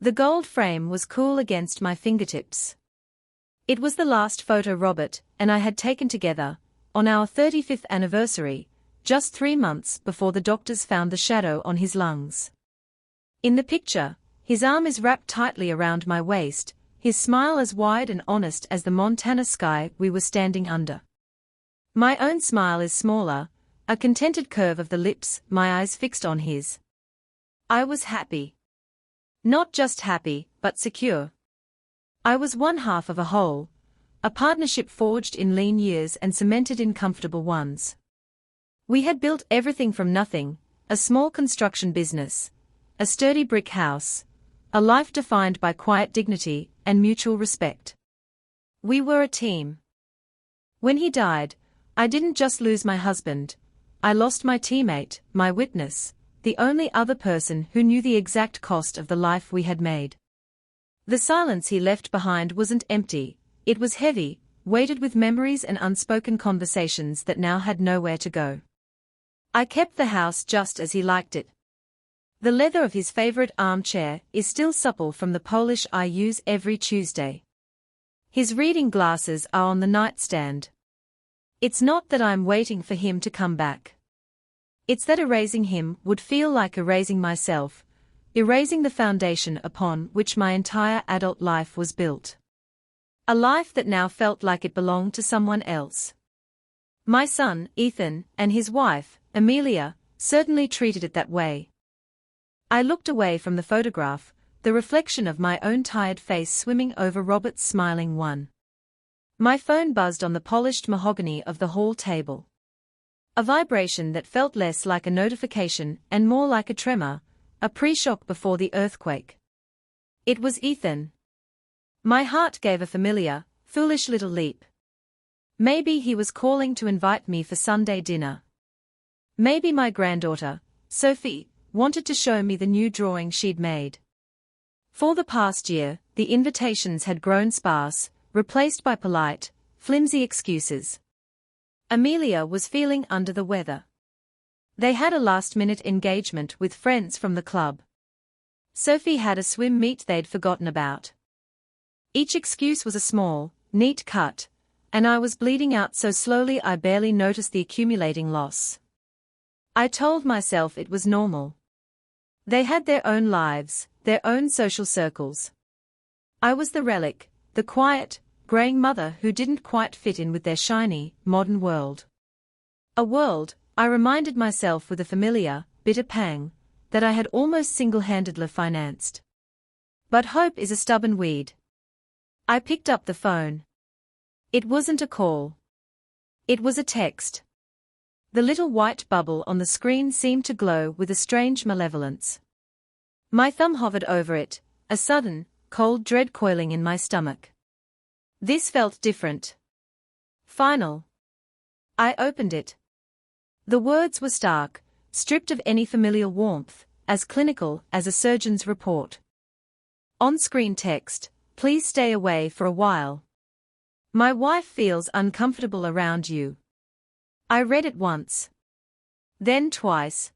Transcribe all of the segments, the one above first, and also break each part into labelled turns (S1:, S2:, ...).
S1: The gold frame was cool against my fingertips. It was the last photo Robert and I had taken together, on our 35th anniversary, just 3 months before the doctors found the shadow on his lungs. In the picture, his arm is wrapped tightly around my waist, his smile as wide and honest as the Montana sky we were standing under. My own smile is smaller, a contented curve of the lips, my eyes fixed on his. I was happy. Not just happy, but secure. I was one half of a whole, a partnership forged in lean years and cemented in comfortable ones. We had built everything from nothing, a small construction business, a sturdy brick house, a life defined by quiet dignity and mutual respect. We were a team. When he died, I didn't just lose my husband, I lost my teammate, my witness, the only other person who knew the exact cost of the life we had made. The silence he left behind wasn't empty, it was heavy, weighted with memories and unspoken conversations that now had nowhere to go. I kept the house just as he liked it. The leather of his favorite armchair is still supple from the polish I use every Tuesday. His reading glasses are on the nightstand. It's not that I'm waiting for him to come back. It's that erasing him would feel like erasing myself, erasing the foundation upon which my entire adult life was built. A life that now felt like it belonged to someone else. My son, Ethan, and his wife, Amelia, certainly treated it that way. I looked away from the photograph, the reflection of my own tired face swimming over Robert's smiling one. My phone buzzed on the polished mahogany of the hall table. A vibration that felt less like a notification and more like a tremor, a pre-shock before the earthquake. It was Ethan. My heart gave a familiar, foolish little leap. Maybe he was calling to invite me for Sunday dinner. Maybe my granddaughter, Sophie, wanted to show me the new drawing she'd made. For the past year, the invitations had grown sparse, replaced by polite, flimsy excuses. Amelia was feeling under the weather. They had a last-minute engagement with friends from the club. Sophie had a swim meet they'd forgotten about. Each excuse was a small, neat cut, and I was bleeding out so slowly I barely noticed the accumulating loss. I told myself it was normal. They had their own lives, their own social circles. I was the relic, the quiet, graying mother who didn't quite fit in with their shiny, modern world. A world, I reminded myself with a familiar, bitter pang, that I had almost single-handedly financed. But hope is a stubborn weed. I picked up the phone. It wasn't a call. It was a text. The little white bubble on the screen seemed to glow with a strange malevolence. My thumb hovered over it, a sudden, cold dread coiling in my stomach. This felt different. Final. I opened it. The words were stark, stripped of any familiar warmth, as clinical as a surgeon's report. On-screen text, please stay away for a while. My wife feels uncomfortable around you. I read it once. Then twice.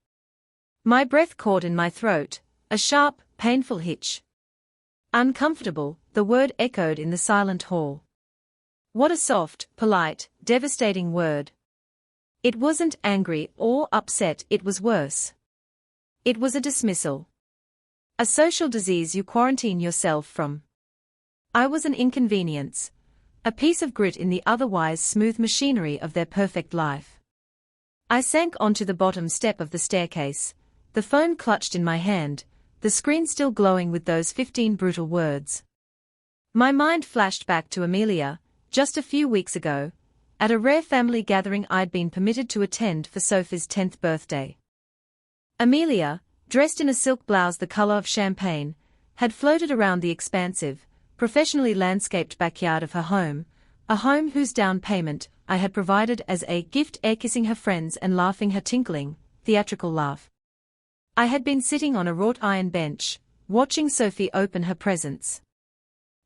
S1: My breath caught in my throat, a sharp, painful hitch. Uncomfortable, the word echoed in the silent hall. What a soft, polite, devastating word. It wasn't angry or upset, it was worse. It was a dismissal. A social disease you quarantine yourself from. I was an inconvenience, a piece of grit in the otherwise smooth machinery of their perfect life. I sank onto the bottom step of the staircase, the phone clutched in my hand, the screen still glowing with those 15 brutal words. My mind flashed back to Amelia, just a few weeks ago, at a rare family gathering I'd been permitted to attend for Sophie's 10th birthday. Amelia, dressed in a silk blouse the color of champagne, had floated around the expansive, professionally landscaped backyard of her home, a home whose down payment I had provided as a gift, air-kissing her friends and laughing her tinkling, theatrical laugh. I had been sitting on a wrought iron bench, watching Sophie open her presents.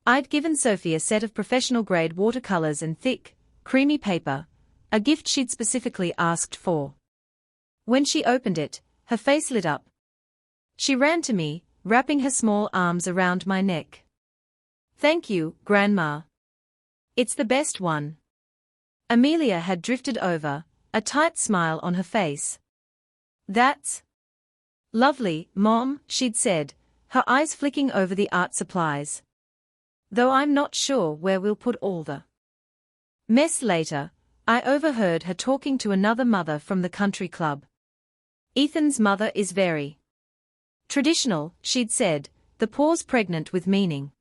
S1: I'd given Sophie a set of professional-grade watercolors and thick, creamy paper, a gift she'd specifically asked for. When she opened it, her face lit up. She ran to me, wrapping her small arms around my neck. "Thank you, Grandma. It's the best one." Amelia had drifted over, a tight smile on her face. "That's lovely, Mom," she'd said, her eyes flicking over the art supplies. "Though I'm not sure where we'll put all the mess later." I overheard her talking to another mother from the country club. "Ethan's mother is very traditional," she'd said, the pause pregnant with meaning.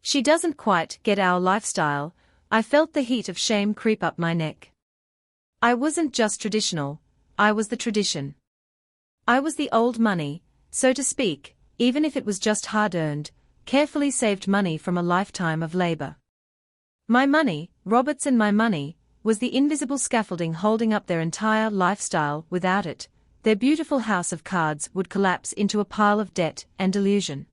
S1: "She doesn't quite get our lifestyle." I felt the heat of shame creep up my neck. I wasn't just traditional, I was the tradition. I was the old money, so to speak, even if it was just hard-earned, carefully saved money from a lifetime of labor. My money, Robert's and my money, was the invisible scaffolding holding up their entire lifestyle. Without it, their beautiful house of cards would collapse into a pile of debt and delusion.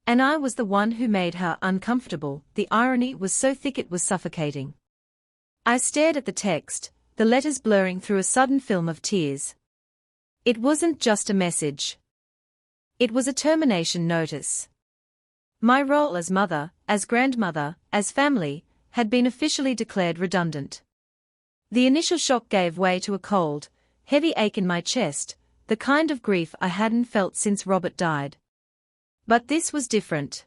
S1: And I was the one who made her uncomfortable. The irony was so thick it was suffocating. I stared at the text, the letters blurring through a sudden film of tears. It wasn't just a message. It was a termination notice. My role as mother, as grandmother, as family, had been officially declared redundant. The initial shock gave way to a cold, heavy ache in my chest, the kind of grief I hadn't felt since Robert died. But this was different.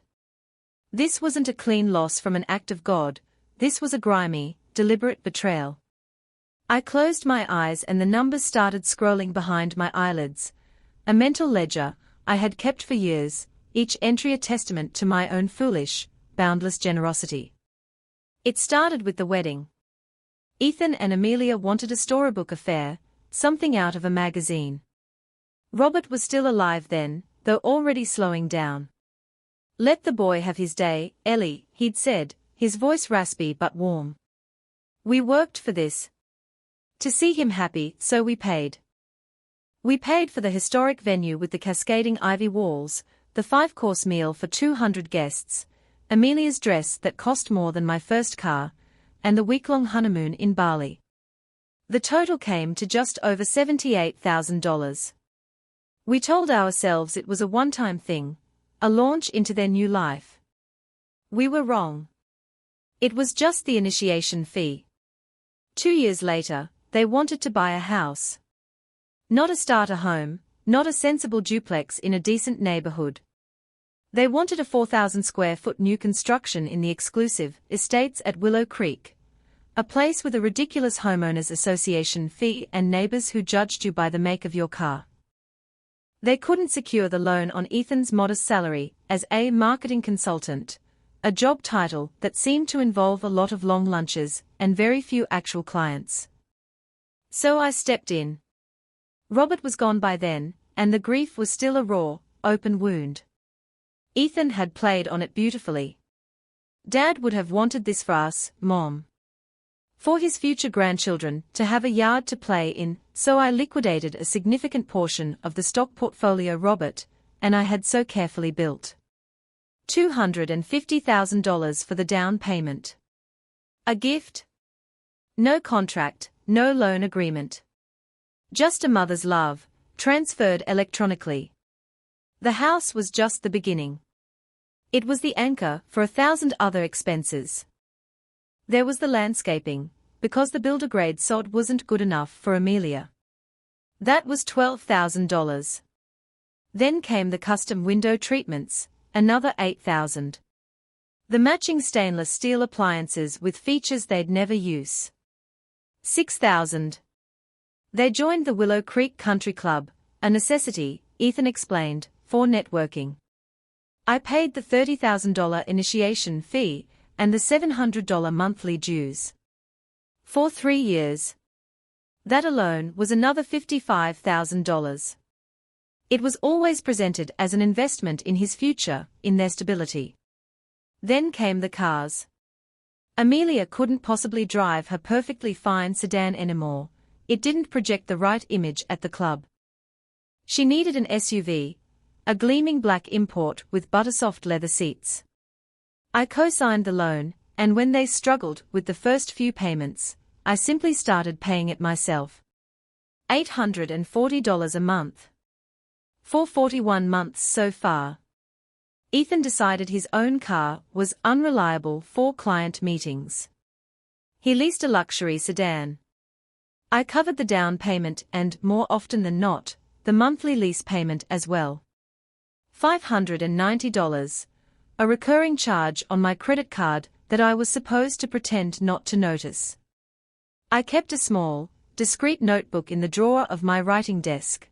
S1: This wasn't a clean loss from an act of God, this was a grimy, deliberate betrayal. I closed my eyes and the numbers started scrolling behind my eyelids, a mental ledger I had kept for years, each entry a testament to my own foolish, boundless generosity. It started with the wedding. Ethan and Amelia wanted a storybook affair, something out of a magazine. Robert was still alive then, though already slowing down. "Let the boy have his day, Ellie," he'd said, his voice raspy but warm. "We worked for this. To see him happy, so we paid. We paid for the historic venue with the cascading ivy walls, the 5-course meal for 200 guests, Amelia's dress that cost more than my first car, and the week-long honeymoon in Bali. The total came to just over $78,000. We told ourselves it was a one-time thing, a launch into their new life. We were wrong. It was just the initiation fee. 2 years later, they wanted to buy a house. Not a starter home, not a sensible duplex in a decent neighborhood. They wanted a 4,000-square-foot new construction in the exclusive estates at Willow Creek, a place with a ridiculous homeowners association fee and neighbors who judged you by the make of your car. They couldn't secure the loan on Ethan's modest salary as a marketing consultant, a job title that seemed to involve a lot of long lunches and very few actual clients. So I stepped in. Robert was gone by then, and the grief was still a raw, open wound. Ethan had played on it beautifully. Dad would have wanted this for us, Mom. For his future grandchildren to have a yard to play in, so I liquidated a significant portion of the stock portfolio Robert and I had so carefully built. $250,000 for the down payment. A gift? No contract, no loan agreement. Just a mother's love, transferred electronically. The house was just the beginning. It was the anchor for 1,000 other expenses. There was the landscaping, because the builder-grade sod wasn't good enough for Amelia. That was $12,000. Then came the custom window treatments, another $8,000. The matching stainless steel appliances with features they'd never use. $6,000. They joined the Willow Creek Country Club, a necessity, Ethan explained, for networking. I paid the $30,000 initiation fee and the $700 monthly dues. For 3 years. That alone was another $55,000. It was always presented as an investment in his future, in their stability. Then came the cars. Amelia couldn't possibly drive her perfectly fine sedan anymore, it didn't project the right image at the club. She needed an SUV, a gleaming black import with buttersoft leather seats. I co-signed the loan, and when they struggled with the first few payments, I simply started paying it myself. $840 a month. For 41 months so far. Ethan decided his own car was unreliable for client meetings. He leased a luxury sedan. I covered the down payment and, more often than not, the monthly lease payment as well. $590, a recurring charge on my credit card that I was supposed to pretend not to notice. I kept a small, discreet notebook in the drawer of my writing desk.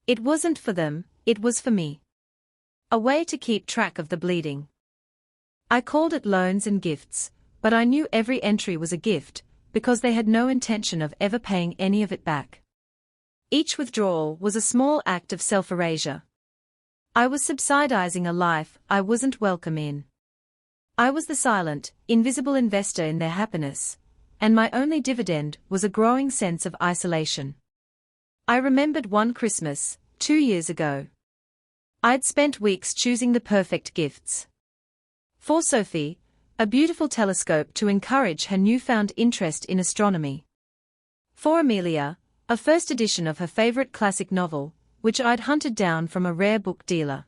S1: It wasn't for them, it was for me. A way to keep track of the bleeding. I called it loans and gifts, but I knew every entry was a gift, because they had no intention of ever paying any of it back. Each withdrawal was a small act of self-erasure. I was subsidizing a life I wasn't welcome in. I was the silent, invisible investor in their happiness, and my only dividend was a growing sense of isolation. I remembered one Christmas, 2 years ago. I'd spent weeks choosing the perfect gifts. For Sophie, a beautiful telescope to encourage her newfound interest in astronomy. For Amelia, a first edition of her favorite classic novel, which I'd hunted down from a rare book dealer.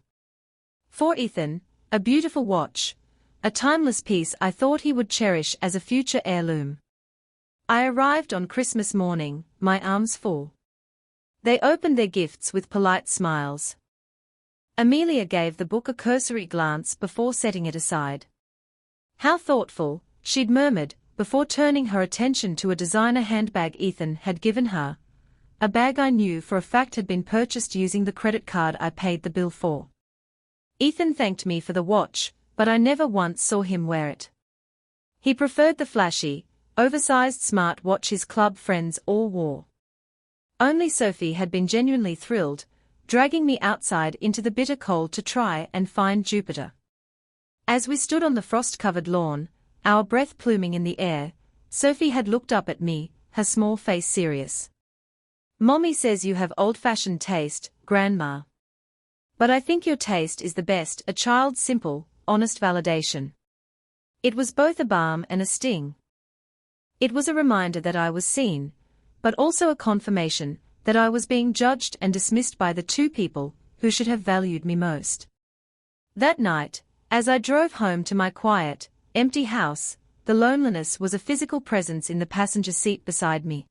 S1: For Ethan, a beautiful watch, a timeless piece I thought he would cherish as a future heirloom. I arrived on Christmas morning, my arms full. They opened their gifts with polite smiles. Amelia gave the book a cursory glance before setting it aside. How thoughtful, she'd murmured, before turning her attention to a designer handbag Ethan had given her, a bag I knew for a fact had been purchased using the credit card I paid the bill for. Ethan thanked me for the watch, but I never once saw him wear it. He preferred the flashy, oversized smart watch his club friends all wore. Only Sophie had been genuinely thrilled, dragging me outside into the bitter cold to try and find Jupiter. As we stood on the frost-covered lawn, our breath pluming in the air, Sophie had looked up at me, her small face serious. "Mommy says you have old-fashioned taste, Grandma. But I think your taste is the best," a child's simple, honest validation. It was both a balm and a sting. It was a reminder that I was seen, but also a confirmation that I was being judged and dismissed by the two people who should have valued me most. That night, as I drove home to my quiet, empty house, the loneliness was a physical presence in the passenger seat beside me.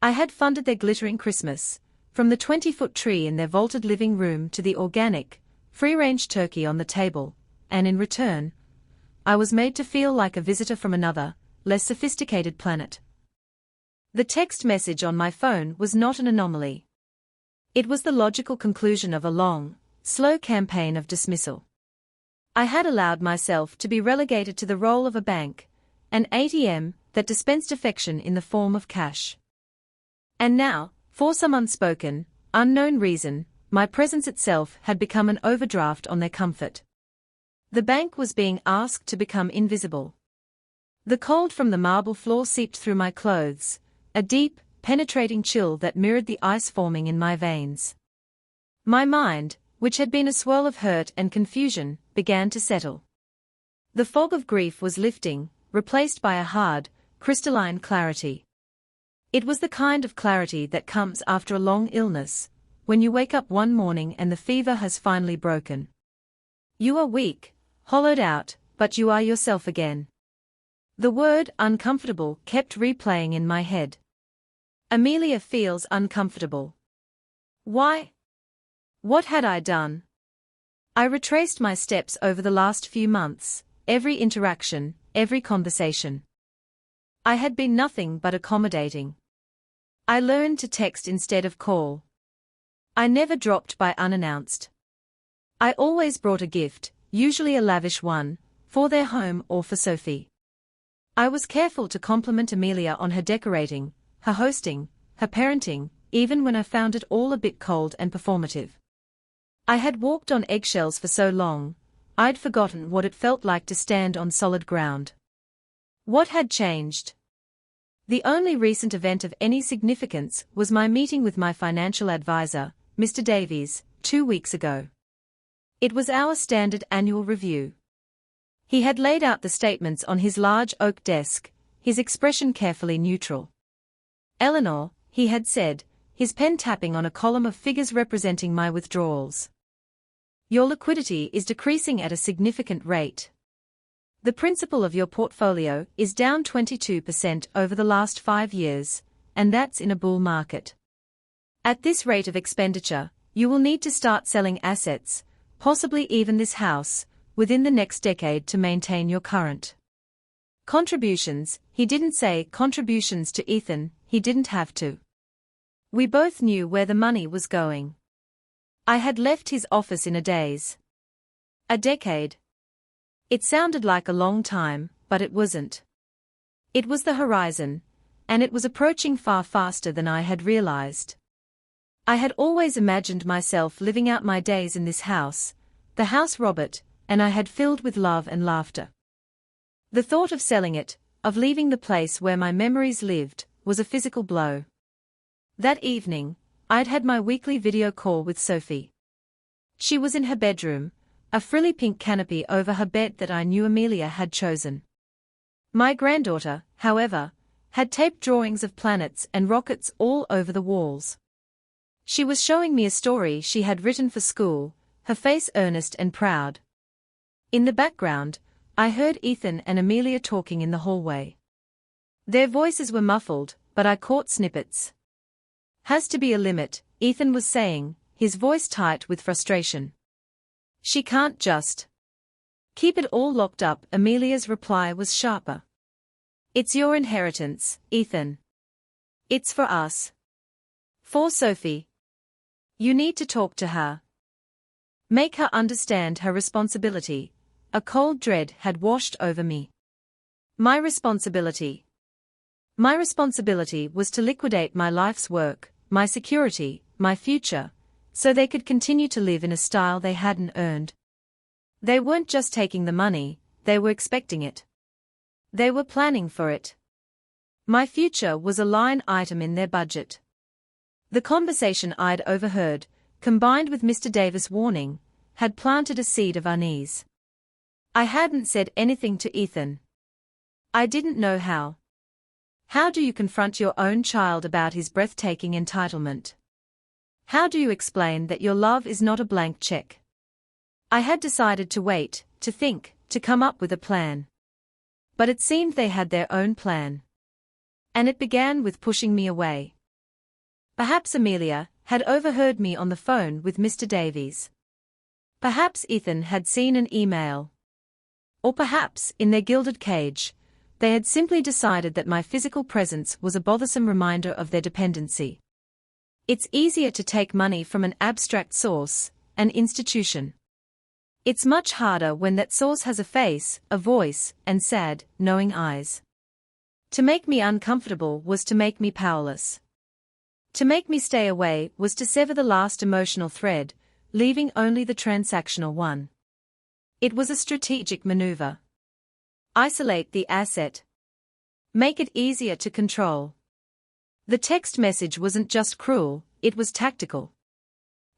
S1: I had funded their glittering Christmas, from the 20-foot tree in their vaulted living room to the organic, free-range turkey on the table, and in return, I was made to feel like a visitor from another, less sophisticated planet. The text message on my phone was not an anomaly. It was the logical conclusion of a long, slow campaign of dismissal. I had allowed myself to be relegated to the role of a bank, an ATM that dispensed affection in the form of cash. And now, for some unspoken, unknown reason, my presence itself had become an overdraft on their comfort. The bank was being asked to become invisible. The cold from the marble floor seeped through my clothes, a deep, penetrating chill that mirrored the ice forming in my veins. My mind, which had been a swirl of hurt and confusion, began to settle. The fog of grief was lifting, replaced by a hard, crystalline clarity. It was the kind of clarity that comes after a long illness, when you wake up one morning and the fever has finally broken. You are weak, hollowed out, but you are yourself again. The word uncomfortable kept replaying in my head. Amelia feels uncomfortable. Why? What had I done? I retraced my steps over the last few months, every interaction, every conversation. I had been nothing but accommodating. I learned to text instead of call. I never dropped by unannounced. I always brought a gift, usually a lavish one, for their home or for Sophie. I was careful to compliment Amelia on her decorating, her hosting, her parenting, even when I found it all a bit cold and performative. I had walked on eggshells for so long, I'd forgotten what it felt like to stand on solid ground. What had changed? The only recent event of any significance was my meeting with my financial advisor, Mr. Davies, 2 weeks ago. It was our standard annual review. He had laid out the statements on his large oak desk, his expression carefully neutral. "Eleanor," he had said, his pen tapping on a column of figures representing my withdrawals. Your liquidity is decreasing at a significant rate. The principal of your portfolio is down 22% over the last 5 years, and that's in a bull market. At this rate of expenditure, you will need to start selling assets, possibly even this house, within the next decade to maintain your current contributions. He didn't say contributions to Ethan, he didn't have to. We both knew where the money was going. I had left his office in a daze. A decade. It sounded like a long time, but it wasn't. It was the horizon, and it was approaching far faster than I had realized. I had always imagined myself living out my days in this house, the house Robert and I had filled with love and laughter. The thought of selling it, of leaving the place where my memories lived, was a physical blow. That evening, I'd had my weekly video call with Sophie. She was in her bedroom, a frilly pink canopy over her bed that I knew Amelia had chosen. My granddaughter, however, had taped drawings of planets and rockets all over the walls. She was showing me a story she had written for school, her face earnest and proud. In the background, I heard Ethan and Amelia talking in the hallway. Their voices were muffled, but I caught snippets. Has to be a limit, Ethan was saying, his voice tight with frustration. She can't just keep it all locked up. Amelia's reply was sharper. It's your inheritance, Ethan. It's for us. For Sophie. You need to talk to her. Make her understand her responsibility. A cold dread had washed over me. My responsibility. My responsibility was to liquidate my life's work, my security, my future, so they could continue to live in a style they hadn't earned. They weren't just taking the money, they were expecting it. They were planning for it. My future was a line item in their budget. The conversation I'd overheard, combined with Mr. Davis' warning, had planted a seed of unease. I hadn't said anything to Ethan. I didn't know how. How do you confront your own child about his breathtaking entitlement? How do you explain that your love is not a blank check? I had decided to wait, to think, to come up with a plan. But it seemed they had their own plan. And it began with pushing me away. Perhaps Amelia had overheard me on the phone with Mr. Davies. Perhaps Ethan had seen an email. Or perhaps, in their gilded cage, they had simply decided that my physical presence was a bothersome reminder of their dependency. It's easier to take money from an abstract source, an institution. It's much harder when that source has a face, a voice, and sad, knowing eyes. To make me uncomfortable was to make me powerless. To make me stay away was to sever the last emotional thread, leaving only the transactional one. It was a strategic maneuver. Isolate the asset. Make it easier to control. The text message wasn't just cruel, it was tactical.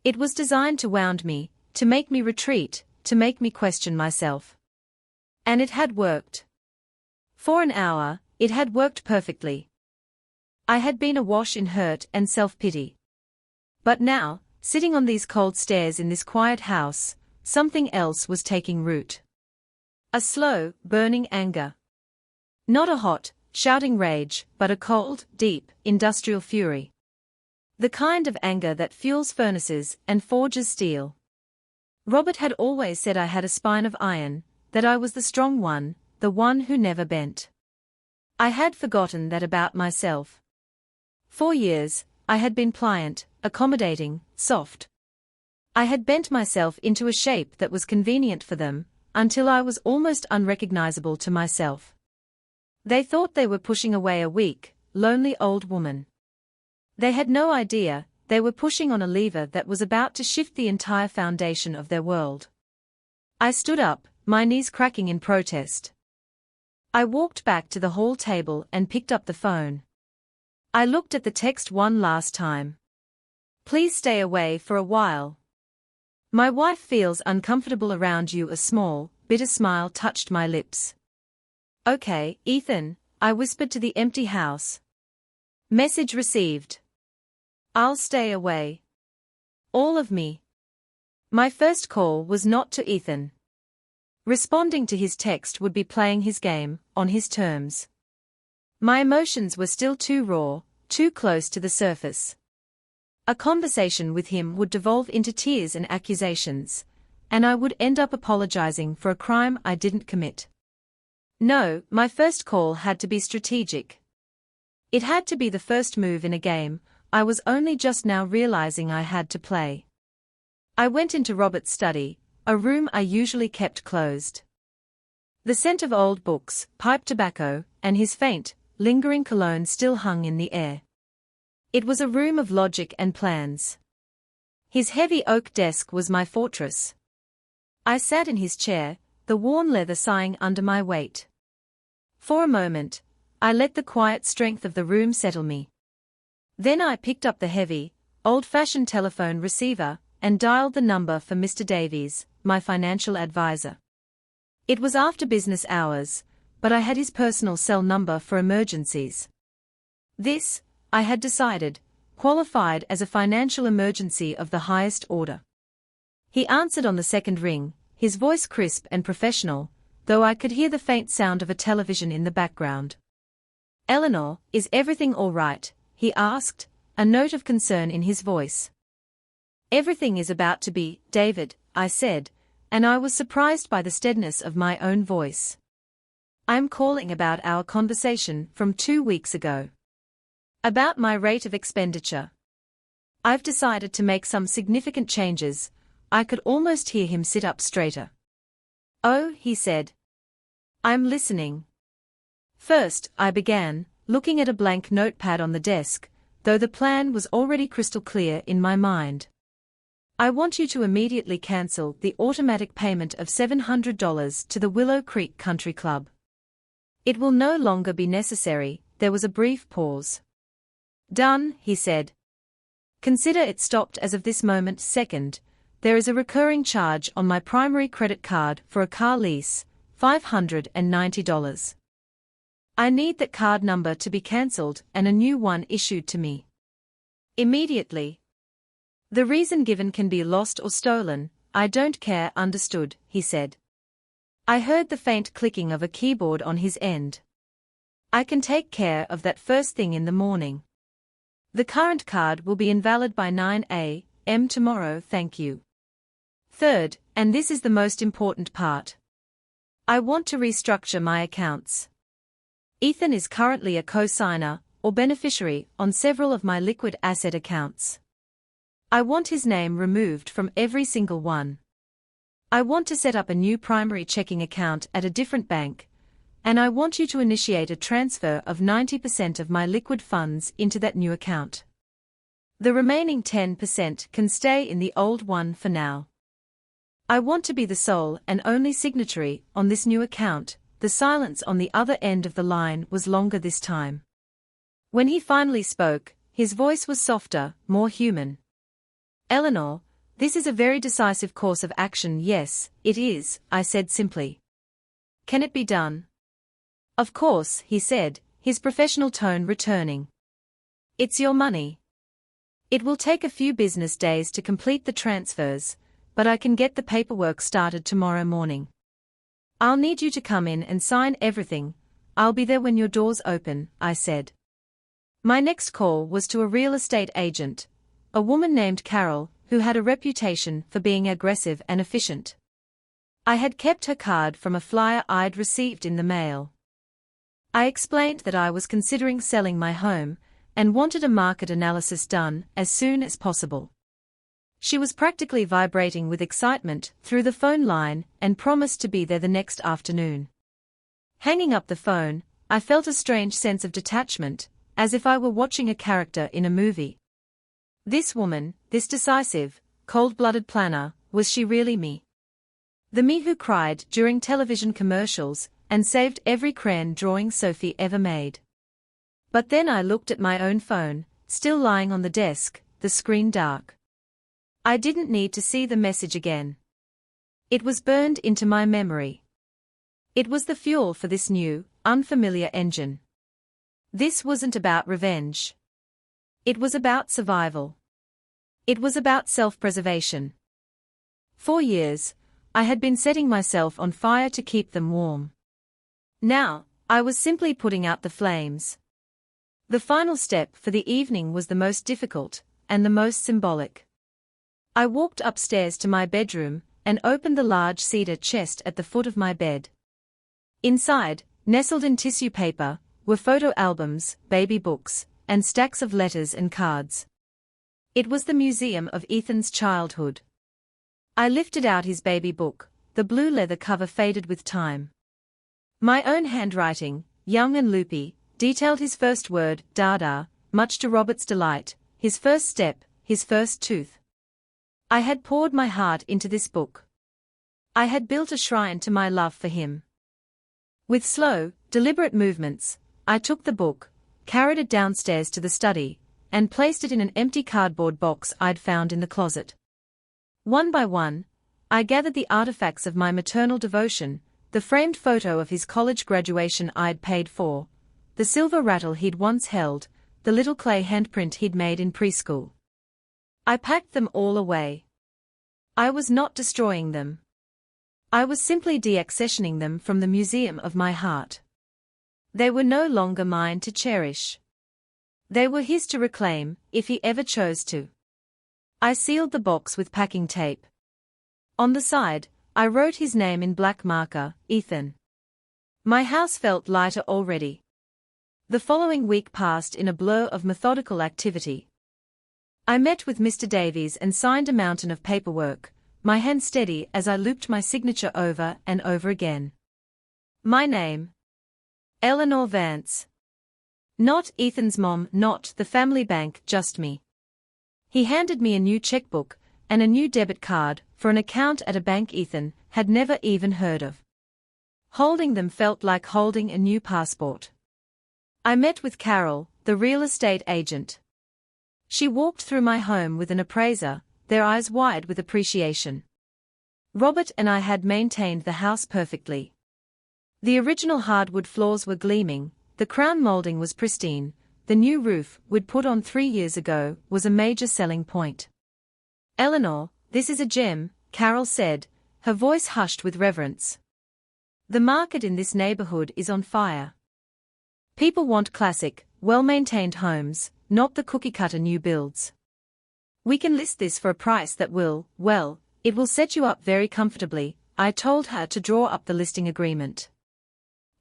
S1: It was designed to wound me, to make me retreat, to make me question myself. And it had worked. For an hour, it had worked perfectly. I had been awash in hurt and self-pity. But now, sitting on these cold stairs in this quiet house, something else was taking root. A slow, burning anger. Not a hot, shouting rage, but a cold, deep, industrial fury. The kind of anger that fuels furnaces and forges steel. Robert had always said I had a spine of iron, that I was the strong one, the one who never bent. I had forgotten that about myself. For years, I had been pliant, accommodating, soft. I had bent myself into a shape that was convenient for them, until I was almost unrecognizable to myself. They thought they were pushing away a weak, lonely old woman. They had no idea, they were pushing on a lever that was about to shift the entire foundation of their world. I stood up, my knees cracking in protest. I walked back to the hall table and picked up the phone. I looked at the text one last time. Please stay away for a while. My wife feels uncomfortable around you. A small, bitter smile touched my lips. Okay, Ethan, I whispered to the empty house. Message received. I'll stay away. All of me. My first call was not to Ethan. Responding to his text would be playing his game, on his terms. My emotions were still too raw, too close to the surface. A conversation with him would devolve into tears and accusations, and I would end up apologizing for a crime I didn't commit. No, my first call had to be strategic. It had to be the first move in a game I was only just now realizing I had to play. I went into Robert's study, a room I usually kept closed. The scent of old books, pipe tobacco, and his faint, lingering cologne still hung in the air. It was a room of logic and plans. His heavy oak desk was my fortress. I sat in his chair, the worn leather sighing under my weight. For a moment, I let the quiet strength of the room settle me. Then I picked up the heavy, old-fashioned telephone receiver and dialed the number for Mr. Davies, my financial advisor. It was after business hours, but I had his personal cell number for emergencies. This, I had decided, qualified as a financial emergency of the highest order. He answered on the second ring, his voice crisp and professional, though I could hear the faint sound of a television in the background. "Eleanor, is everything all right?" he asked, a note of concern in his voice. "Everything is about to be, David," I said, and I was surprised by the steadiness of my own voice. "I'm calling about our conversation from 2 weeks ago. About my rate of expenditure. I've decided to make some significant changes." I could almost hear him sit up straighter. "Oh," he said. "I'm listening." First, I began, looking at a blank notepad on the desk, though the plan was already crystal clear in my mind. "I want you to immediately cancel the automatic payment of $700 to the Willow Creek Country Club. It will no longer be necessary." There was a brief pause. "Done," he said. "Consider it stopped as of this moment. Second, there is a recurring charge on my primary credit card for a car lease, $590. I need that card number to be cancelled and a new one issued to me immediately. The reason given can be lost or stolen, I don't care." "Understood," he said. I heard the faint clicking of a keyboard on his end. "I can take care of that first thing in the morning. The current card will be invalid by 9 a.m. tomorrow, thank you. Third, and this is the most important part. I want to restructure my accounts. Ethan is currently a co-signer, or beneficiary, on several of my liquid asset accounts. I want his name removed from every single one. I want to set up a new primary checking account at a different bank, and I want you to initiate a transfer of 90% of my liquid funds into that new account. The remaining 10% can stay in the old one for now. I want to be the sole and only signatory on this new account." The silence on the other end of the line was longer this time. When he finally spoke, his voice was softer, more human. "Eleanor, this is a very decisive course of action." "Yes, it is," I said simply. "Can it be done?" "Of course," he said, his professional tone returning. "It's your money. It will take a few business days to complete the transfers, but I can get the paperwork started tomorrow morning. I'll need you to come in and sign everything. I'll be there when your doors open," I said. My next call was to a real estate agent, a woman named Carol, who had a reputation for being aggressive and efficient. I had kept her card from a flyer I'd received in the mail. I explained that I was considering selling my home and wanted a market analysis done as soon as possible. She was practically vibrating with excitement through the phone line and promised to be there the next afternoon. Hanging up the phone, I felt a strange sense of detachment, as if I were watching a character in a movie. This woman, this decisive, cold-blooded planner, was she really me? The me who cried during television commercials and saved every crayon drawing Sophie ever made. But then I looked at my own phone, still lying on the desk, the screen dark. I didn't need to see the message again. It was burned into my memory. It was the fuel for this new, unfamiliar engine. This wasn't about revenge. It was about survival. It was about self-preservation. For years, I had been setting myself on fire to keep them warm. Now, I was simply putting out the flames. The final step for the evening was the most difficult, and the most symbolic. I walked upstairs to my bedroom, and opened the large cedar chest at the foot of my bed. Inside, nestled in tissue paper, were photo albums, baby books, and stacks of letters and cards. It was the museum of Ethan's childhood. I lifted out his baby book, the blue leather cover faded with time. My own handwriting, young and loopy, detailed his first word, dada, much to Robert's delight, his first step, his first tooth. I had poured my heart into this book. I had built a shrine to my love for him. With slow, deliberate movements, I took the book, carried it downstairs to the study, and placed it in an empty cardboard box I'd found in the closet. One by one, I gathered the artifacts of my maternal devotion, the framed photo of his college graduation I'd paid for, the silver rattle he'd once held, the little clay handprint he'd made in preschool. I packed them all away. I was not destroying them. I was simply deaccessioning them from the museum of my heart. They were no longer mine to cherish. They were his to reclaim, if he ever chose to. I sealed the box with packing tape. On the side, I wrote his name in black marker, Ethan. My house felt lighter already. The following week passed in a blur of methodical activity. I met with Mr. Davies and signed a mountain of paperwork, my hand steady as I looped my signature over and over again. My name: Eleanor Vance. Not Ethan's mom, not the family bank, just me. He handed me a new checkbook and a new debit card for an account at a bank Ethan had never even heard of. Holding them felt like holding a new passport. I met with Carol, the real estate agent. She walked through my home with an appraiser, their eyes wide with appreciation. Robert and I had maintained the house perfectly. The original hardwood floors were gleaming, the crown molding was pristine, the new roof we'd put on 3 years ago was a major selling point. Eleanor, this is a gem, Carol said, her voice hushed with reverence. The market in this neighborhood is on fire. People want classic, well-maintained homes, not the cookie-cutter new builds. We can list this for a price that will, well, it will set you up very comfortably. I told her to draw up the listing agreement.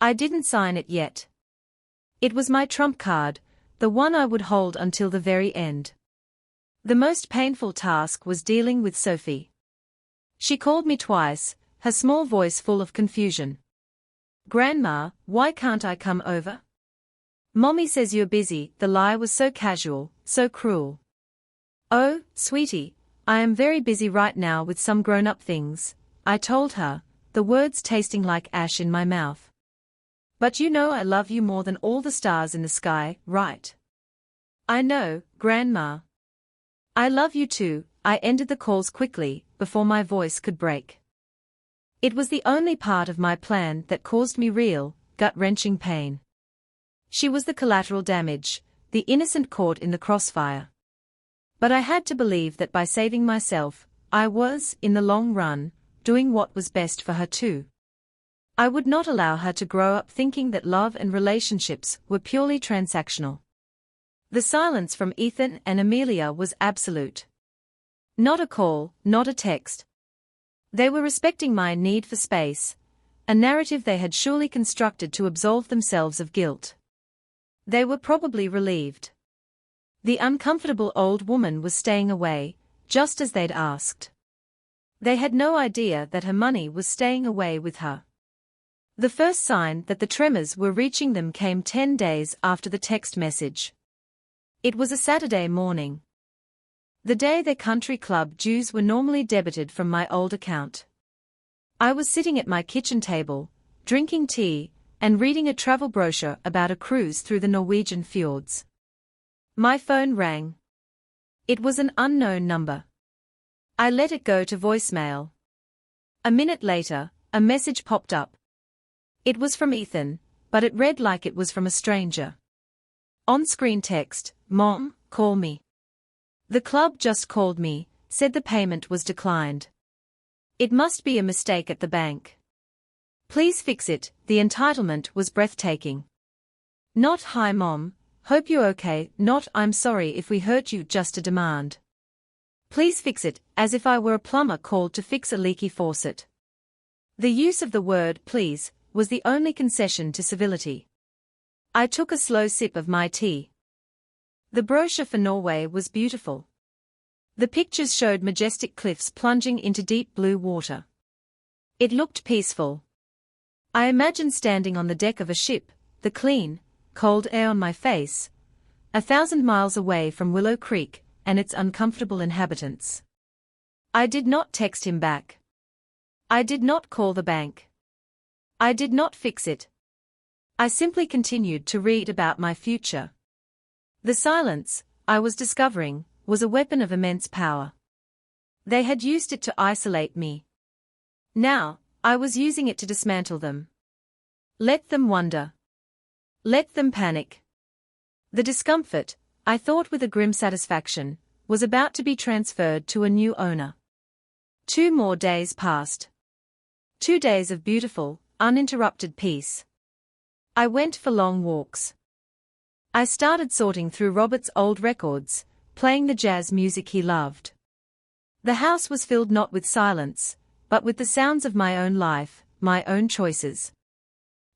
S1: I didn't sign it yet. It was my trump card, the one I would hold until the very end. The most painful task was dealing with Sophie. She called me twice, her small voice full of confusion. Grandma, why can't I come over? Mommy says you're busy. The lie was so casual, so cruel. Oh, sweetie, I am very busy right now with some grown-up things, I told her, the words tasting like ash in my mouth. But you know I love you more than all the stars in the sky, right? I know, Grandma. I love you too. I ended the calls quickly, before my voice could break. It was the only part of my plan that caused me real, gut-wrenching pain. She was the collateral damage, the innocent caught in the crossfire. But I had to believe that by saving myself, I was, in the long run, doing what was best for her too. I would not allow her to grow up thinking that love and relationships were purely transactional. The silence from Ethan and Amelia was absolute. Not a call, not a text. They were respecting my need for space, a narrative they had surely constructed to absolve themselves of guilt. They were probably relieved. The uncomfortable old woman was staying away, just as they'd asked. They had no idea that her money was staying away with her. The first sign that the tremors were reaching them came 10 days after the text message. It was a Saturday morning. The day their country club dues were normally debited from my old account. I was sitting at my kitchen table, drinking tea, and reading a travel brochure about a cruise through the Norwegian fjords. My phone rang. It was an unknown number. I let it go to voicemail. A minute later, a message popped up. It was from Ethan, but it read like it was from a stranger. On-screen text, Mom, call me. The club just called me, said the payment was declined. It must be a mistake at the bank. Please fix it. The entitlement was breathtaking. Not "Hi Mom, hope you're okay," not "I'm sorry if we hurt you," just a demand. Please fix it, as if I were a plumber called to fix a leaky faucet. The use of the word "please" was the only concession to civility. I took a slow sip of my tea. The brochure for Norway was beautiful. The pictures showed majestic cliffs plunging into deep blue water. It looked peaceful. I imagined standing on the deck of a ship, the clean, cold air on my face, 1,000 miles away from Willow Creek and its uncomfortable inhabitants. I did not text him back. I did not call the bank. I did not fix it. I simply continued to read about my future. The silence, I was discovering, was a weapon of immense power. They had used it to isolate me. Now, I was using it to dismantle them. Let them wonder. Let them panic. The discomfort, I thought with a grim satisfaction, was about to be transferred to a new owner. 2 more days passed. 2 days of beautiful, uninterrupted peace. I went for long walks. I started sorting through Robert's old records, playing the jazz music he loved. The house was filled not with silence, but with the sounds of my own life, my own choices.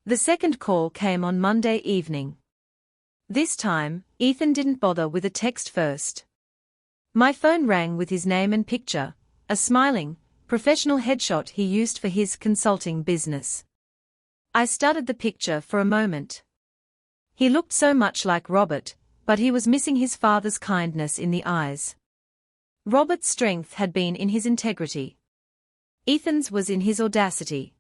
S1: The second call came on Monday evening. This time, Ethan didn't bother with a text first. My phone rang with his name and picture, a smiling, professional headshot he used for his consulting business. I studied the picture for a moment. He looked so much like Robert, but he was missing his father's kindness in the eyes. Robert's strength had been in his integrity. Ethan's was in his audacity.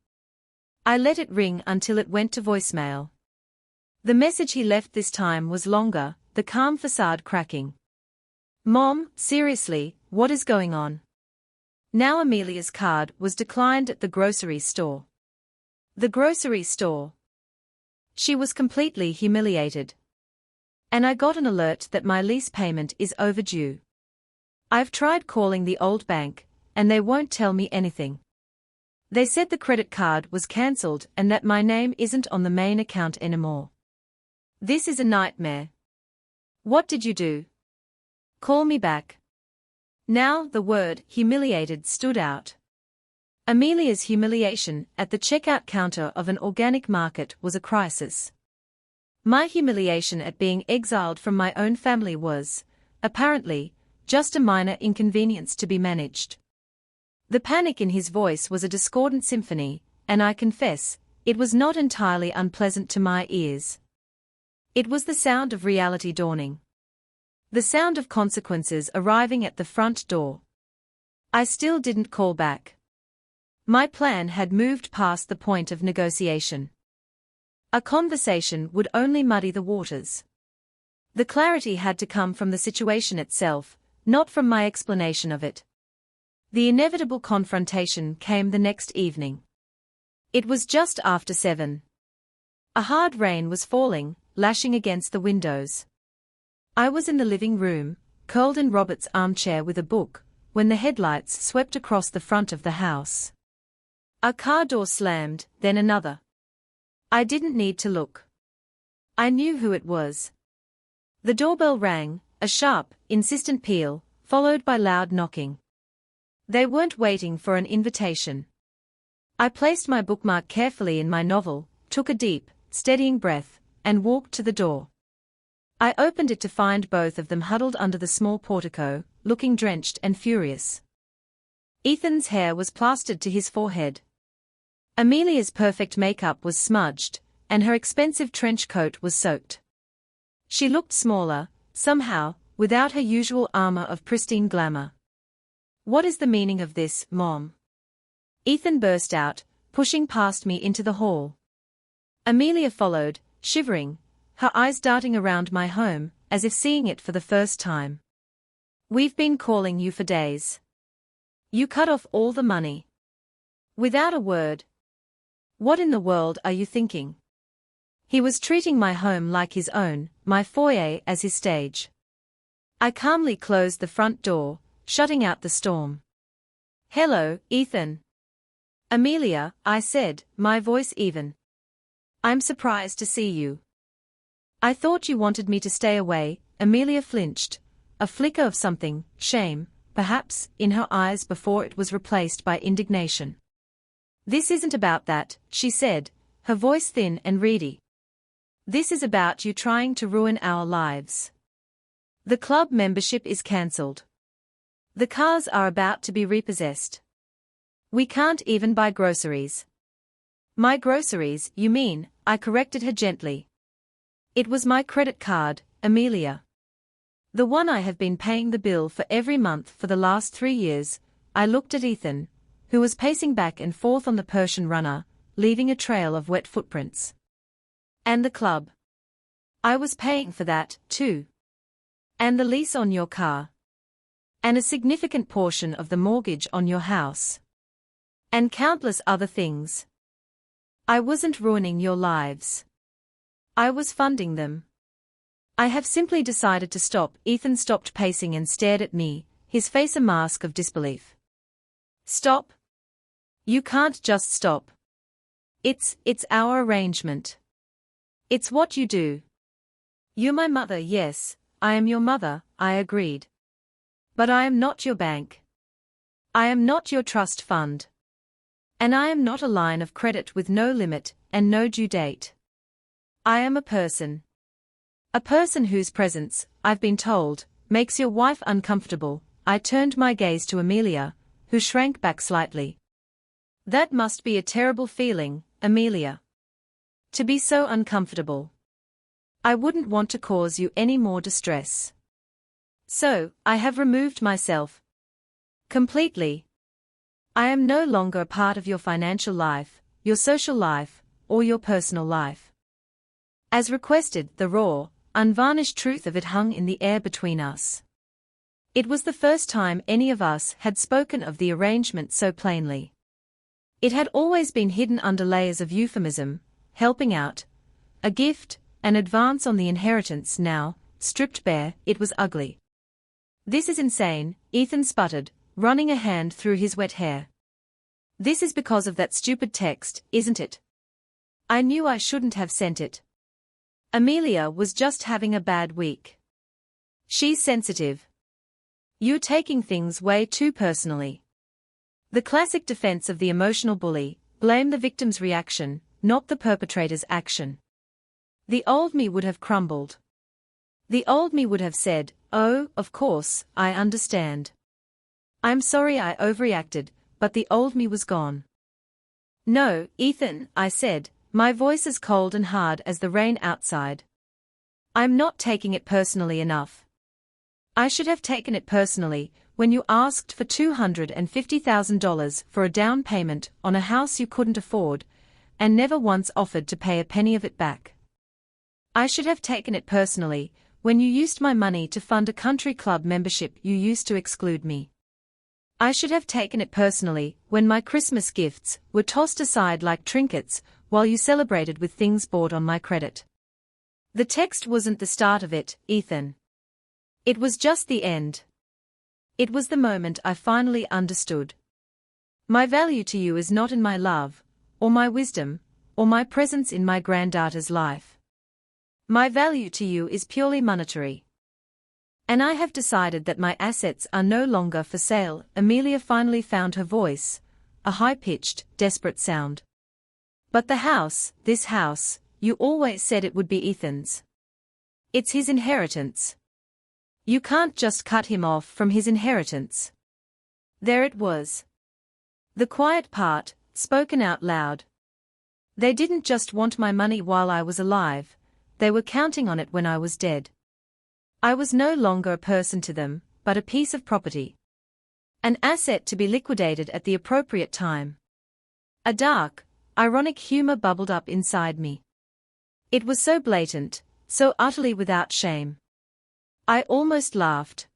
S1: I let it ring until it went to voicemail. The message he left this time was longer, the calm facade cracking. "Mom, seriously, what is going on?" Now Amelia's card was declined at the grocery store. The grocery store. She was completely humiliated. And I got an alert that my lease payment is overdue. I've tried calling the old bank, and they won't tell me anything. They said the credit card was cancelled and that my name isn't on the main account anymore. This is a nightmare. What did you do? Call me back. Now the word humiliated stood out. Amelia's humiliation at the checkout counter of an organic market was a crisis. My humiliation at being exiled from my own family was, apparently, just a minor inconvenience to be managed. The panic in his voice was a discordant symphony, and I confess, it was not entirely unpleasant to my ears. It was the sound of reality dawning. The sound of consequences arriving at the front door. I still didn't call back. My plan had moved past the point of negotiation. A conversation would only muddy the waters. The clarity had to come from the situation itself, not from my explanation of it. The inevitable confrontation came the next evening. It was just after 7. A hard rain was falling, lashing against the windows. I was in the living room, curled in Robert's armchair with a book, when the headlights swept across the front of the house. A car door slammed, then another. I didn't need to look. I knew who it was. The doorbell rang, a sharp, insistent peal, followed by loud knocking. They weren't waiting for an invitation. I placed my bookmark carefully in my novel, took a deep, steadying breath, and walked to the door. I opened it to find both of them huddled under the small portico, looking drenched and furious. Ethan's hair was plastered to his forehead. Amelia's perfect makeup was smudged, and her expensive trench coat was soaked. She looked smaller, somehow, without her usual armor of pristine glamour. "What is the meaning of this, Mom?" Ethan burst out, pushing past me into the hall. Amelia followed, shivering, her eyes darting around my home, as if seeing it for the first time. "We've been calling you for days. You cut off all the money. Without a word. What in the world are you thinking?" He was treating my home like his own, my foyer as his stage. I calmly closed the front door, shutting out the storm. "Hello, Ethan." "Amelia," I said, my voice even. "I'm surprised to see you." "I thought you wanted me to stay away." Amelia flinched, a flicker of something, shame, perhaps, in her eyes before it was replaced by indignation. "This isn't about that," she said, her voice thin and reedy. "This is about you trying to ruin our lives. The club membership is cancelled. The cars are about to be repossessed. We can't even buy groceries." "My groceries, you mean," I corrected her gently. "It was my credit card, Amelia. The one I have been paying the bill for every month for the last 3 years." I looked at Ethan, who was pacing back and forth on the Persian runner, leaving a trail of wet footprints. "And the club. I was paying for that, too. And the lease on your car. And a significant portion of the mortgage on your house. And countless other things. I wasn't ruining your lives. I was funding them. I have simply decided to stop." Ethan stopped pacing and stared at me, his face a mask of disbelief. "Stop? You can't just stop. It's our arrangement. It's what you do." "You're my mother." "Yes, I am your mother," I agreed. "But I am not your bank. I am not your trust fund. And I am not a line of credit with no limit and no due date. I am a person. A person whose presence, I've been told, makes your wife uncomfortable." I turned my gaze to Amelia, who shrank back slightly. "That must be a terrible feeling, Amelia. To be so uncomfortable. I wouldn't want to cause you any more distress. So, I have removed myself. Completely. I am no longer a part of your financial life, your social life, or your personal life." As requested, the raw, unvarnished truth of it hung in the air between us. It was the first time any of us had spoken of the arrangement so plainly. It had always been hidden under layers of euphemism, helping out, a gift, an advance on the inheritance. Now, stripped bare, it was ugly. "This is insane," Ethan sputtered, running a hand through his wet hair. "This is because of that stupid text, isn't it? I knew I shouldn't have sent it. Amelia was just having a bad week. She's sensitive. You're taking things way too personally." The classic defense of the emotional bully: blame the victim's reaction, not the perpetrator's action. The old me would have crumbled. The old me would have said, "Oh, of course, I understand. I'm sorry I overreacted," but the old me was gone. "No, Ethan," I said, my voice as cold and hard as the rain outside. "I'm not taking it personally enough. I should have taken it personally when you asked for $250,000 for a down payment on a house you couldn't afford, and never once offered to pay a penny of it back. I should have taken it personally when you used my money to fund a country club membership you used to exclude me. I should have taken it personally when my Christmas gifts were tossed aside like trinkets while you celebrated with things bought on my credit. The text wasn't the start of it, Ethan. It was just the end. It was the moment I finally understood. My value to you is not in my love, or my wisdom, or my presence in my granddaughter's life. My value to you is purely monetary. And I have decided that my assets are no longer for sale." Amelia finally found her voice, a high-pitched, desperate sound. "But the house, this house, you always said it would be Ethan's. It's his inheritance. You can't just cut him off from his inheritance." There it was. The quiet part, spoken out loud. They didn't just want my money while I was alive, they were counting on it when I was dead. I was no longer a person to them, but a piece of property. An asset to be liquidated at the appropriate time. A dark, ironic humor bubbled up inside me. It was so blatant, so utterly without shame. I almost laughed.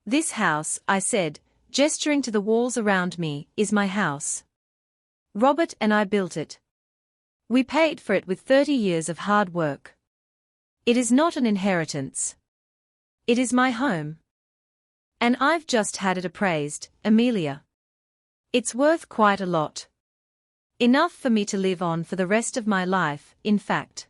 S1: "This house," I said, gesturing to the walls around me, "is my house. Robert and I built it. We paid for it with 30 years of hard work. It is not an inheritance. It is my home. And I've just had it appraised, Amelia. It's worth quite a lot. Enough for me to live on for the rest of my life, in fact.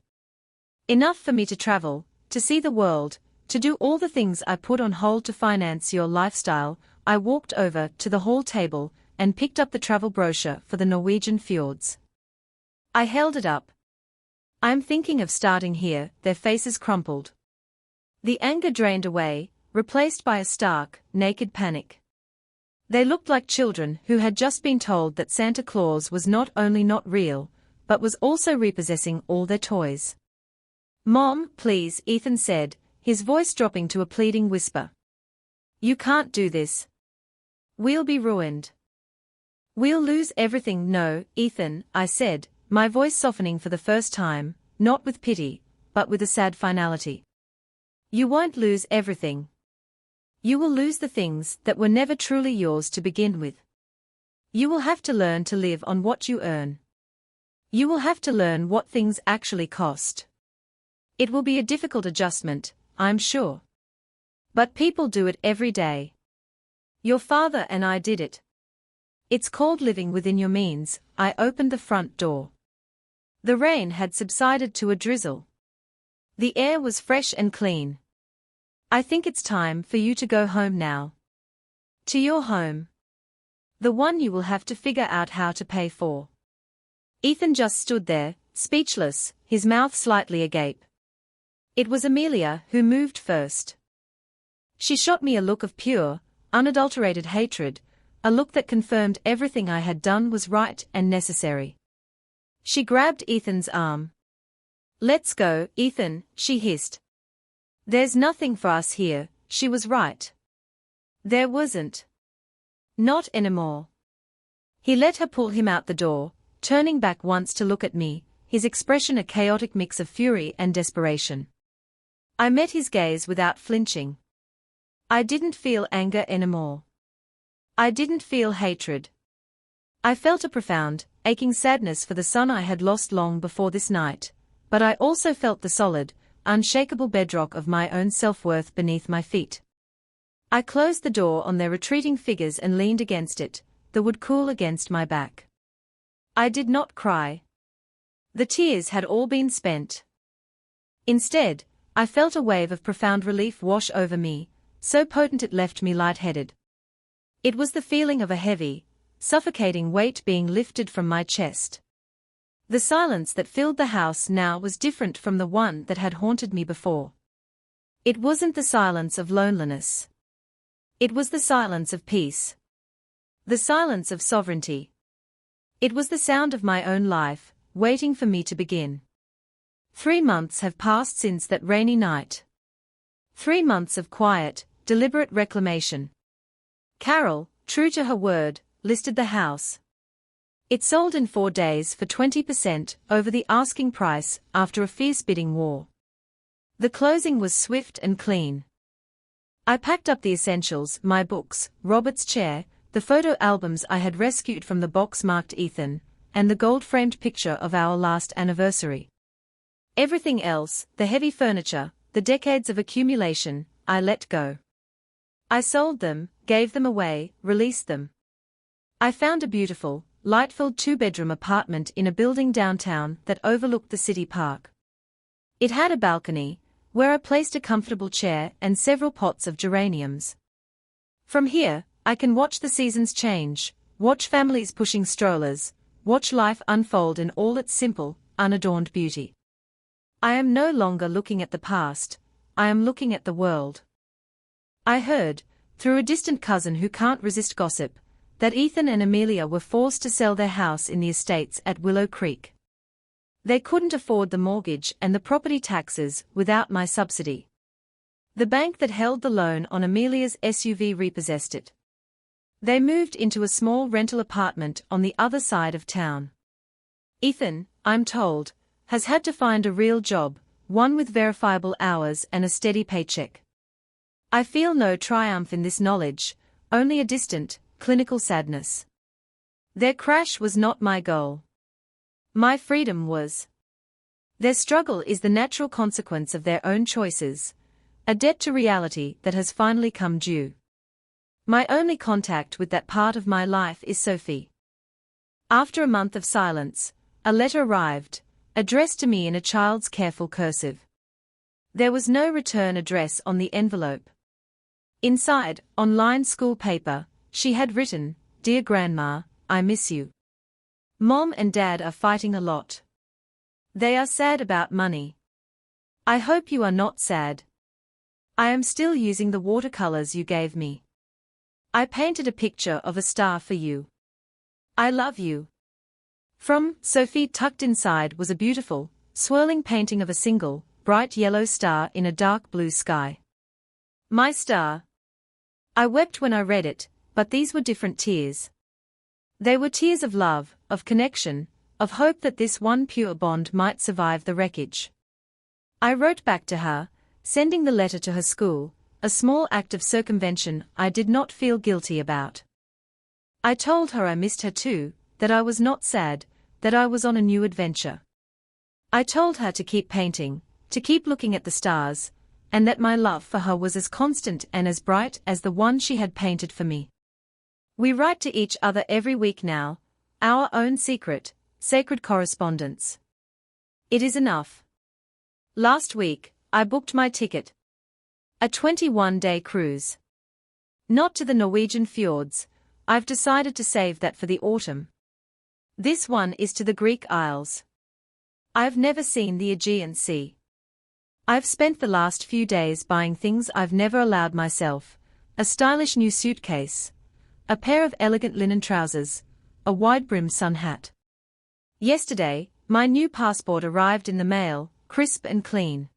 S1: Enough for me to travel, to see the world, to do all the things I put on hold to finance your lifestyle. I walked over to the hall table and picked up the travel brochure for the Norwegian fjords. I held it up. I'm thinking of starting here. Their faces crumpled. The anger drained away, replaced by a stark, naked panic. They looked like children who had just been told that Santa Claus was not only not real, but was also repossessing all their toys. "Mom, please," Ethan said, his voice dropping to a pleading whisper. "You can't do this. We'll be ruined. We'll lose everything." "No, Ethan," I said, my voice softening for the first time, not with pity, but with a sad finality. "You won't lose everything. You will lose the things that were never truly yours to begin with. You will have to learn to live on what you earn. You will have to learn what things actually cost. It will be a difficult adjustment, I'm sure. But people do it every day. Your father and I did it. It's called living within your means." I opened the front door. The rain had subsided to a drizzle. The air was fresh and clean. "I think it's time for you to go home now. To your home. The one you will have to figure out how to pay for." Ethan just stood there, speechless, his mouth slightly agape. It was Amelia who moved first. She shot me a look of pure, unadulterated hatred, a look that confirmed everything I had done was right and necessary. She grabbed Ethan's arm. "Let's go, Ethan," she hissed. "There's nothing for us here." She was right. There wasn't. Not anymore. He let her pull him out the door, turning back once to look at me, his expression a chaotic mix of fury and desperation. I met his gaze without flinching. I didn't feel anger anymore. I didn't feel hatred. I felt a profound, aching sadness for the son I had lost long before this night, but I also felt the solid, unshakable bedrock of my own self-worth beneath my feet. I closed the door on their retreating figures and leaned against it, the wood cool against my back. I did not cry. The tears had all been spent. Instead, I felt a wave of profound relief wash over me, so potent it left me lightheaded. It was the feeling of a heavy, suffocating weight being lifted from my chest. The silence that filled the house now was different from the one that had haunted me before. It wasn't the silence of loneliness. It was the silence of peace. The silence of sovereignty. It was the sound of my own life, waiting for me to begin. 3 months have passed since that rainy night. 3 months of quiet, deliberate reclamation. Carol, true to her word, listed the house. It sold in 4 days for 20% over the asking price after a fierce bidding war. The closing was swift and clean. I packed up the essentials, my books, Robert's chair, the photo albums I had rescued from the box marked Ethan, and the gold-framed picture of our last anniversary. Everything else, the heavy furniture, the decades of accumulation, I let go. I sold them, gave them away, released them. I found a beautiful, light-filled 2-bedroom apartment in a building downtown that overlooked the city park. It had a balcony, where I placed a comfortable chair and several pots of geraniums. From here, I can watch the seasons change, watch families pushing strollers, watch life unfold in all its simple, unadorned beauty. I am no longer looking at the past, I am looking at the world. I heard, through a distant cousin who can't resist gossip, that Ethan and Amelia were forced to sell their house in the estates at Willow Creek. They couldn't afford the mortgage and the property taxes without my subsidy. The bank that held the loan on Amelia's SUV repossessed it. They moved into a small rental apartment on the other side of town. Ethan, I'm told, has had to find a real job, one with verifiable hours and a steady paycheck. I feel no triumph in this knowledge, only a distant, clinical sadness. Their crash was not my goal. My freedom was. Their struggle is the natural consequence of their own choices, A debt to reality that has finally come due. My only contact with that part of my life is Sophie. After a month of silence, a letter arrived, addressed to me in a child's careful cursive. There was no return address on the envelope. Inside, on lined school paper, she had written, "Dear Grandma, I miss you. Mom and Dad are fighting a lot. They are sad about money. I hope you are not sad. I am still using the watercolors you gave me. I painted a picture of a star for you. I love you." From Sophie. Tucked inside was a beautiful, swirling painting of a single, bright yellow star in a dark blue sky. My star. I wept when I read it, but these were different tears. They were tears of love, of connection, of hope that this one pure bond might survive the wreckage. I wrote back to her, sending the letter to her school, a small act of circumvention I did not feel guilty about. I told her I missed her too, that I was not sad, that I was on a new adventure. I told her to keep painting, to keep looking at the stars, and that my love for her was as constant and as bright as the one she had painted for me. We write to each other every week now, our own secret, sacred correspondence. It is enough. Last week, I booked my ticket. A 21-day cruise. Not to the Norwegian fjords, I've decided to save that for the autumn. This one is to the Greek Isles. I've never seen the Aegean Sea. I've spent the last few days buying things I've never allowed myself, a stylish new suitcase, a pair of elegant linen trousers, a wide-brimmed sun hat. Yesterday, my new passport arrived in the mail, crisp and clean.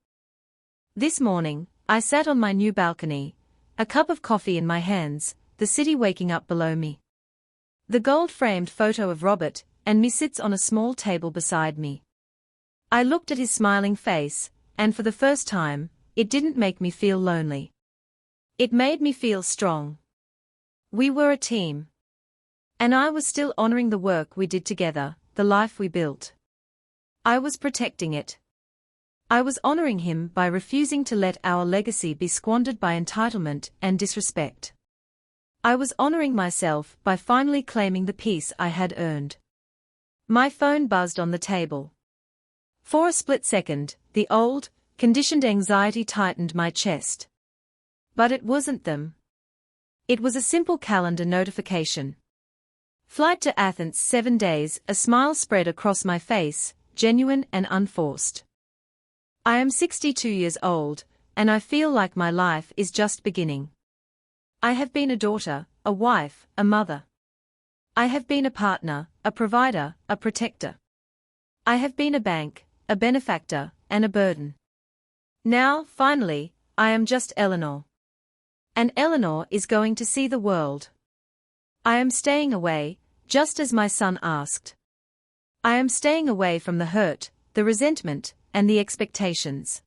S1: This morning, I sat on my new balcony, a cup of coffee in my hands, the city waking up below me. The gold-framed photo of Robert and me sits on a small table beside me. I looked at his smiling face, and for the first time, it didn't make me feel lonely. It made me feel strong. We were a team. And I was still honoring the work we did together, the life we built. I was protecting it. I was honoring him by refusing to let our legacy be squandered by entitlement and disrespect. I was honoring myself by finally claiming the peace I had earned. My phone buzzed on the table. For a split second, the old, conditioned anxiety tightened my chest. But it wasn't them. It was a simple calendar notification. Flight to Athens 7 days, a smile spread across my face, genuine and unforced. I am 62 years old, and I feel like my life is just beginning. I have been a daughter, a wife, a mother. I have been a partner, a provider, a protector. I have been a bank, a benefactor, and a burden. Now, finally, I am just Eleanor. And Eleanor is going to see the world. I am staying away, just as my son asked. I am staying away from the hurt, the resentment, and the expectations.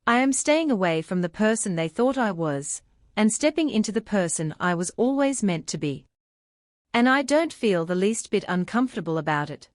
S1: I am staying away from the person they thought I was, and stepping into the person I was always meant to be. And I don't feel the least bit uncomfortable about it.